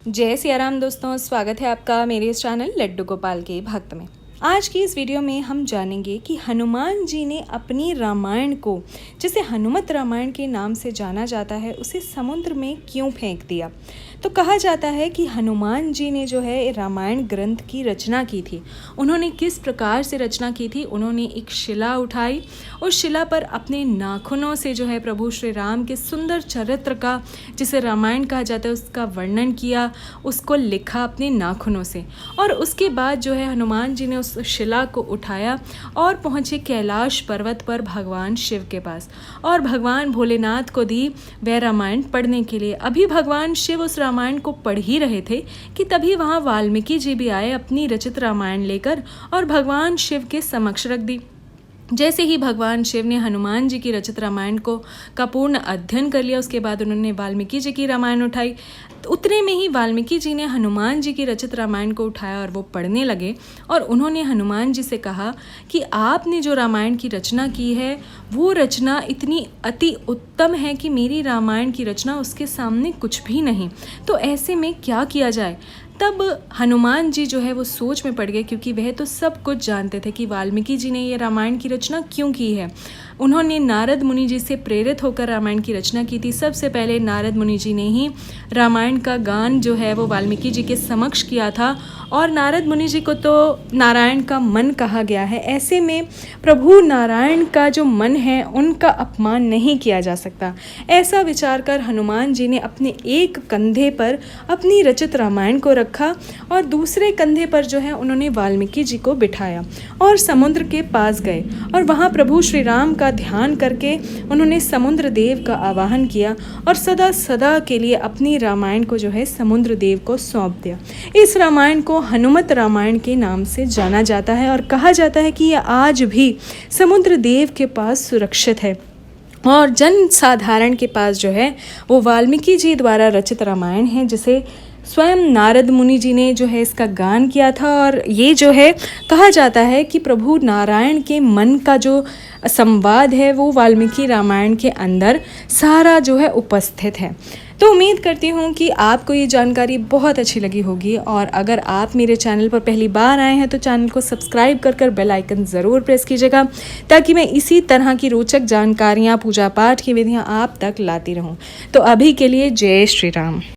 जय सिया राम दोस्तों, स्वागत है आपका मेरे इस चैनल लड्डू गोपाल के भक्त में। आज की इस वीडियो में हम जानेंगे कि हनुमान जी ने अपनी रामायण को, जिसे हनुमत रामायण के नाम से जाना जाता है, उसे समुद्र में क्यों फेंक दिया। तो कहा जाता है कि हनुमान जी ने जो है रामायण ग्रंथ की रचना की थी। उन्होंने किस प्रकार से रचना की थी, उन्होंने एक शिला उठाई, उस शिला पर अपने नाखूनों से जो है प्रभु श्री राम के सुंदर चरित्र का, जिसे रामायण कहा जाता है, उसका वर्णन किया, उसको लिखा अपने नाखूनों से। और उसके बाद जो है हनुमान जी ने उस शिला को उठाया और पहुँचे कैलाश पर्वत पर भगवान शिव के पास, और भगवान भोलेनाथ को दी वह रामायण पढ़ने के लिए। अभी भगवान शिव उस रामायण को पढ़ ही रहे थे कि तभी वहाँ वाल्मीकि जी भी आए अपनी रचित रामायण लेकर और भगवान शिव के समक्ष रख दी। जैसे ही भगवान शिव ने हनुमान जी की रचित रामायण का पूर्ण अध्ययन कर लिया, उसके बाद उन्होंने वाल्मीकि जी की रामायण उठाई। तो उतने में ही वाल्मीकि जी ने हनुमान जी की रचित रामायण को उठाया और वो पढ़ने लगे, और उन्होंने हनुमान जी से कहा कि आपने जो रामायण की रचना की है वो रचना इतनी अति उत्तम है कि मेरी रामायण की रचना उसके सामने कुछ भी नहीं। तो ऐसे में क्या किया जाए। तब हनुमान जी जो है वो सोच में पड़ गए, क्योंकि वह तो सब कुछ जानते थे कि वाल्मीकि जी ने ये रामायण की रचना क्यों की है। उन्होंने नारद मुनि जी से प्रेरित होकर रामायण की रचना की थी। सबसे पहले नारद मुनि जी ने ही रामायण का गान जो है वो वाल्मीकि जी के समक्ष किया था, और नारद मुनि जी को तो नारायण का मन कहा गया है। ऐसे में प्रभु नारायण का जो मन है उनका अपमान नहीं किया जा सकता। ऐसा विचार कर हनुमान जी ने अपने एक कंधे पर अपनी रचित रामायण को रखा और दूसरे कंधे पर जो है उन्होंने वाल्मीकि जी को बिठाया और समुद्र के पास गए, और वहाँ प्रभु श्री राम का ध्यान करके उन्होंने समुद्र देव का आवाहन किया और सदा सदा के लिए अपनी रामायण को जो है समुद्र देव को सौंप दिया। इस रामायण को हनुमत रामायण के नाम से जाना जाता है और कहा जाता है कि यह आज भी समुद्र देव के पास सुरक्षित है, और जन साधारण के पास जो है वो वाल्मीकि जी द्वारा रचित रामायण है, जिसे स्वयं नारद मुनि जी ने जो है इसका गान किया था। और ये जो है कहा जाता है कि प्रभु नारायण के मन का जो संवाद है वो वाल्मीकि रामायण के अंदर सारा जो है उपस्थित है। तो उम्मीद करती हूँ कि आपको ये जानकारी बहुत अच्छी लगी होगी, और अगर आप मेरे चैनल पर पहली बार आए हैं तो चैनल को सब्सक्राइब कर बेल आइकन ज़रूर प्रेस कीजिएगा, ताकि मैं इसी तरह की रोचक जानकारियाँ, पूजा पाठ की विधियाँ आप तक लाती रहूँ। तो अभी के लिए जय श्री राम।